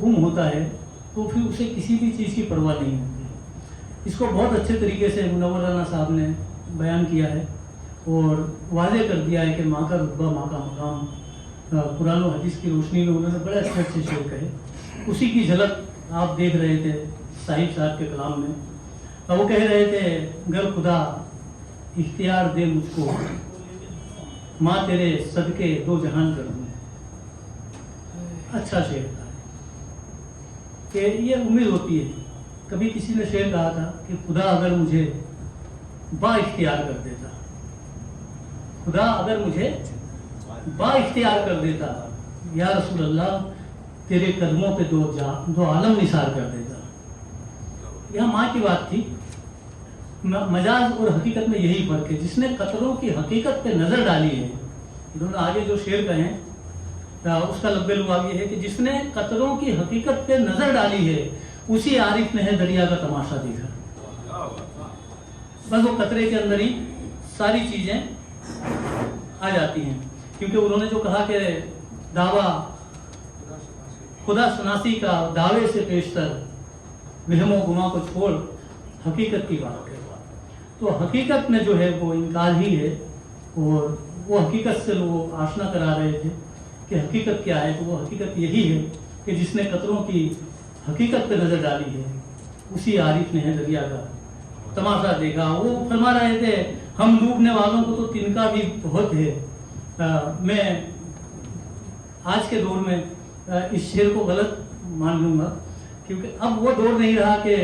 गुम होता है तो फिर उसे किसी भी चीज़ की परवाह नहीं होती। इसको बहुत अच्छे तरीके से मुनव्वर राना साहब ने बयान किया है और वादे कर दिया है कि माँ का रुतबा, माँ का मकाम, कुरान और हदीस की रोशनी में उन्होंने बड़े अच्छे अच्छे शेर कहे। उसी की झलक आप देख रहे थे साहिब साहब के कलाम में। वो कह रहे थे, गर खुदा इख्तियार दे मुझको, माँ तेरे सदके दो जहान कर दूँ। अच्छा शेर था कि ये उम्मीद होती है। कभी किसी ने शेर कहा था कि खुदा अगर मुझे बा इख्तियार कर देता, खुदा अगर मुझे बा इख्तियार कर देता, या रसूल अल्लाह तेरे कदमों पे दो आलम निसार कर देता। यह माँ की बात थी। मजाज और हकीकत में यही फर्क है। जिसने कतरों की हकीकत पे नजर डाली है, इन्होंने आगे जो शेर कहे उसका लब्बे लुबाब ये है कि जिसने कतरों की हकीकत पे नजर डाली है, उसी आरिफ ने है दरिया का तमाशा देखा। बस वो कतरे के अंदर ही सारी चीजें आ जाती हैं। क्योंकि उन्होंने जो कहा कि दावा खुदा शनासी का दावे से पेशतर, वहमो गुमा को छोड़ हकीकत की बात है। तो हकीकत में जो है वो इनकार ही है। और वो हकीकत से लोग आशना करा रहे थे कि हकीकत क्या है। तो वो हकीकत यही है कि जिसने कतरों की हकीकत पे नजर डाली है, उसी आरिफ ने है दरिया का तमाशा देखा। वो फरमा रहे थे, हम डूबने वालों को तो तिनका भी बहुत है। मैं आज के दौर में इस शेर को गलत मान लूंगा, क्योंकि अब वो दौर नहीं रहा कि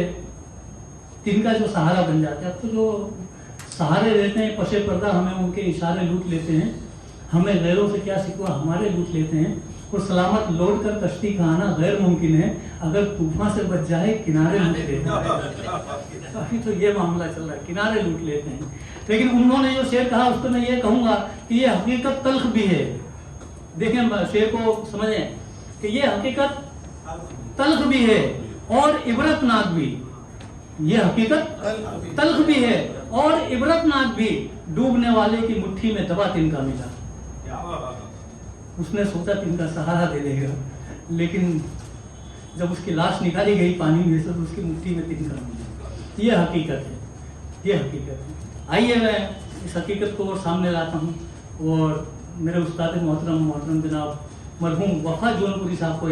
तिनका जो सहारा बन जाता है। अब तो जो सहारे रहते हैं पशे पर्दा, हमें उनके इशारे लूट लेते हैं। हमें गैरों से क्या सिकवा, हमारे लूट लेते हैं। और सलामत लौट कर कश्ती का आना गैर मुमकिन है, अगर तूफान से बच जाए किनारे लूट लेते हैं। अभी तो ये मामला चल रहा है, किनारे लूट लेते हैं। लेकिन उन्होंने जो शेर कहा उसको मैं ये कहूंगा कि ये हकीकत तल्ख भी है। देखें शेर को समझें कि ये हकीकत तल्ख भी है और इबरतनाक भी। ये हकीकत तल्ख भी है और इबरतनाक भी। डूबने वाले की मुट्ठी में दबा तिनका मिला। उसने सोचा तिनका सहारा दे देगा, लेकिन जब उसकी लाश निकाली गई पानी में से तो उसकी मुट्ठी में तिनका मिला। ये हकीकत है, ये हकीकत है। आइए मैं इस हकीकत को सामने लाता हूँ और मेरे उस्ताद मोहतरम जनाब मरहूम वफा जौनपुरी साहब को